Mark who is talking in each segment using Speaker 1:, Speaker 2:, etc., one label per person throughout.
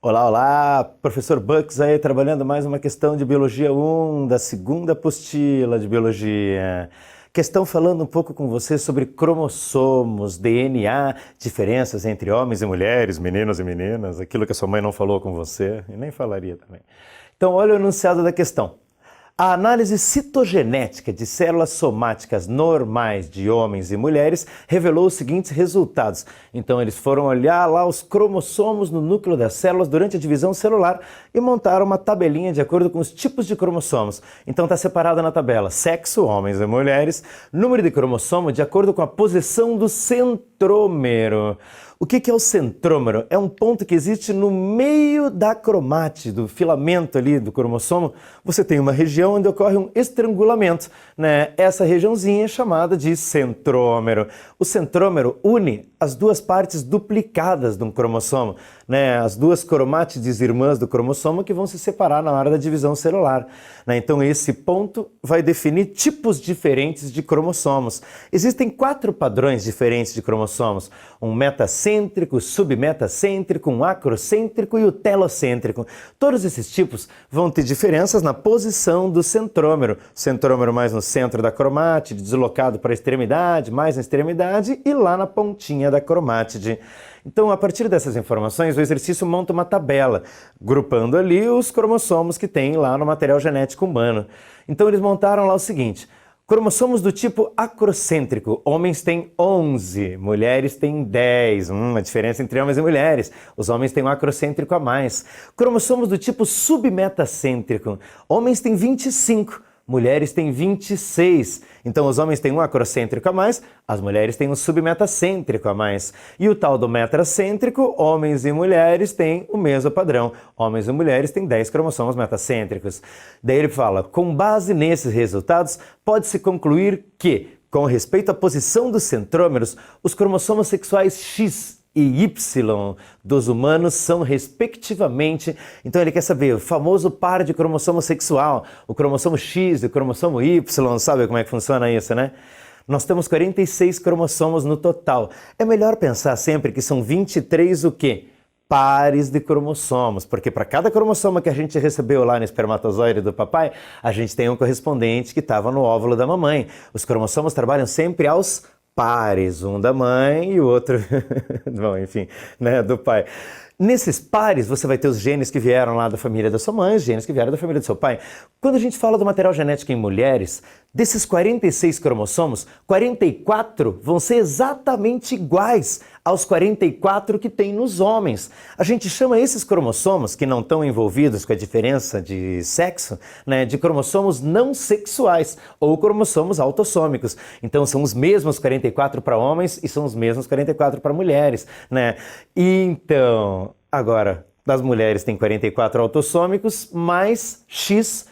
Speaker 1: Olá, olá! Professor Bucks aí trabalhando mais uma questão de Biologia 1, da segunda apostila de Biologia. Questão falando um pouco com você sobre cromossomos, DNA, diferenças entre homens e mulheres, meninos e meninas, aquilo que a sua mãe não falou com você, e nem falaria também. Então, olha o enunciado da questão. A análise citogenética de células somáticas normais de homens e mulheres revelou os seguintes resultados. Então, eles foram olhar lá os cromossomos no núcleo das células durante a divisão celular e montaram uma tabelinha de acordo com os tipos de cromossomos. Então, está separada na tabela sexo, homens e mulheres, número de cromossomo de acordo com a posição do centrômero. O que é o centrômero? É um ponto que existe no meio da cromátide, do filamento ali do cromossomo. Você tem uma região onde ocorre um estrangulamento, né? Essa regiãozinha é chamada de centrômero. O centrômero une as duas partes duplicadas de um cromossomo, né? As duas cromátides irmãs do cromossomo que vão se separar na hora da divisão celular, né? Então esse ponto vai definir tipos diferentes de cromossomos. Existem 4 padrões diferentes de cromossomos: um metacêntrico, submetacêntrico, um acrocêntrico e o telocêntrico. Todos esses tipos vão ter diferenças na posição do centrômero. Centrômero mais no centro da cromátide, deslocado para a extremidade, mais na extremidade e lá na pontinha da cromátide. Então, a partir dessas informações, o exercício monta uma tabela, grupando ali os cromossomos que tem lá no material genético humano. Então, eles montaram lá o seguinte: cromossomos do tipo acrocêntrico, homens têm 11, mulheres têm 10, uma diferença entre homens e mulheres, os homens têm um acrocêntrico a mais. Cromossomos do tipo submetacêntrico, homens têm 25, mulheres têm 26, então os homens têm um acrocêntrico a mais, as mulheres têm um submetacêntrico a mais. E o tal do metracêntrico, homens e mulheres têm o mesmo padrão, homens e mulheres têm 10 cromossomos metacêntricos. Daí ele fala: com base nesses resultados, pode-se concluir que, com respeito à posição dos centrômeros, os cromossomos sexuais X e Y dos humanos são respectivamente. Então ele quer saber o famoso par de cromossomo sexual, o cromossomo X e o cromossomo Y, sabe como é que funciona isso, né? Nós temos 46 cromossomos no total. É melhor pensar sempre que são 23 o quê? Pares de cromossomos, porque para cada cromossomo que a gente recebeu lá no espermatozoide do papai, a gente tem um correspondente que estava no óvulo da mamãe. Os cromossomos trabalham sempre aos pares, um da mãe e o outro, bom, enfim, né, do pai. Nesses pares, você vai ter os genes que vieram lá da família da sua mãe, os genes que vieram da família do seu pai. Quando a gente fala do material genético em mulheres, desses 46 cromossomos, 44 vão ser exatamente iguais aos 44 que tem nos homens. A gente chama esses cromossomos, que não estão envolvidos com a diferença de sexo, né, de cromossomos não sexuais, ou cromossomos autossômicos. Então são os mesmos 44 para homens e são os mesmos 44 para mulheres, né? Então, agora, das mulheres tem 44 autossômicos mais XX,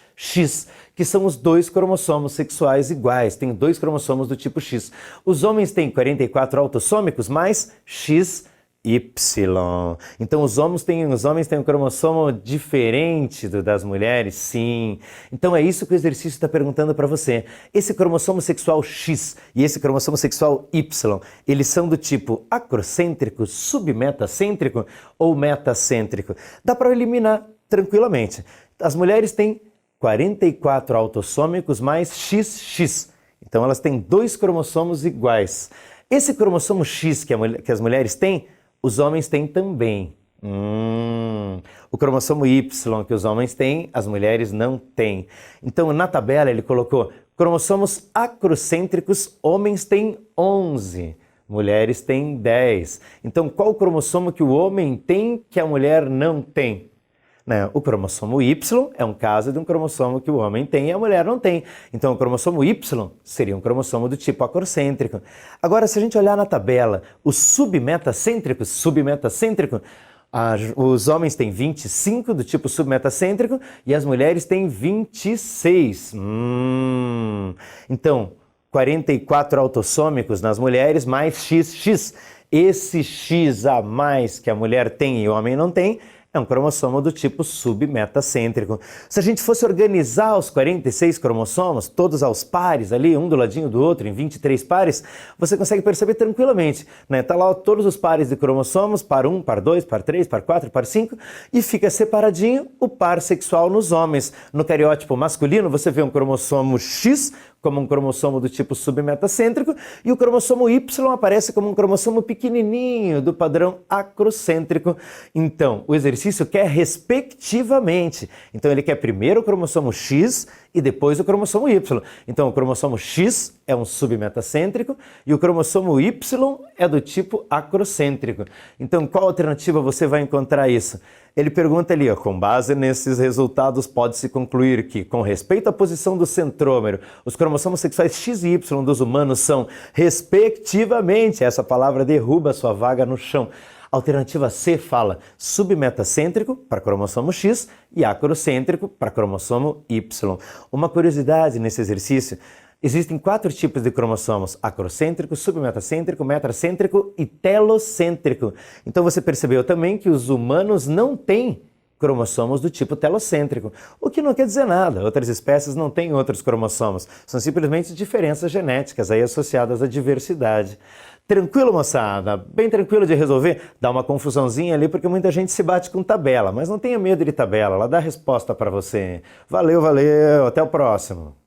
Speaker 1: que são os 2 cromossomos sexuais iguais, tem 2 cromossomos do tipo X. Os homens têm 44 autossômicos mais XY. Então os homens têm um cromossomo diferente das mulheres, sim. Então é isso que o exercício está perguntando para você. Esse cromossomo sexual X e esse cromossomo sexual Y, eles são do tipo acrocêntrico, submetacêntrico ou metacêntrico? Dá para eliminar tranquilamente. As mulheres têm 44 autossômicos mais XX. Então elas têm 2 cromossomos iguais. Esse cromossomo X que as mulheres têm, os homens têm também. O cromossomo Y que os homens têm, as mulheres não têm. Então na tabela ele colocou cromossomos acrocêntricos, homens têm 11. Mulheres têm 10. Então qual cromossomo que o homem tem que a mulher não tem? O cromossomo Y é um caso de um cromossomo que o homem tem e a mulher não tem. Então, o cromossomo Y seria um cromossomo do tipo acrocêntrico. Agora, se a gente olhar na tabela, os submetacêntricos, os homens têm 25 do tipo submetacêntrico e as mulheres têm 26. Então, 44 autossômicos nas mulheres mais XX. Esse X a mais que a mulher tem e o homem não tem é um cromossomo do tipo submetacêntrico. Se a gente fosse organizar os 46 cromossomos, todos aos pares ali, um do ladinho do outro, em 23 pares, você consegue perceber tranquilamente, né? Tá lá todos os pares de cromossomos, par 1, par 2, par 3, par 4, par 5, e fica separadinho o par sexual nos homens. No cariótipo masculino, você vê um cromossomo X, como um cromossomo do tipo submetacêntrico, e o cromossomo Y aparece como um cromossomo pequenininho, do padrão acrocêntrico. Então, o exercício quer respectivamente. Então, ele quer primeiro o cromossomo X e depois o cromossomo Y. Então, o cromossomo X é um submetacêntrico e o cromossomo Y é do tipo acrocêntrico. Então, qual alternativa você vai encontrar isso? Ele pergunta ali, ó, com base nesses resultados, pode-se concluir que, com respeito à posição do centrômero, os cromossomos sexuais X e Y dos humanos são, respectivamente, essa palavra derruba sua vaga no chão. Alternativa C fala submetacêntrico para cromossomo X e acrocêntrico para cromossomo Y. Uma curiosidade nesse exercício: existem 4 tipos de cromossomos: acrocêntrico, submetacêntrico, metracêntrico e telocêntrico. Então você percebeu também que os humanos não têm cromossomos do tipo telocêntrico, o que não quer dizer nada. Outras espécies não têm outros cromossomos, são simplesmente diferenças genéticas aí associadas à diversidade. Tranquilo, moçada? Bem tranquilo de resolver? Dá uma confusãozinha ali porque muita gente se bate com tabela, mas não tenha medo de tabela, ela dá resposta para você. Valeu, valeu, até o próximo.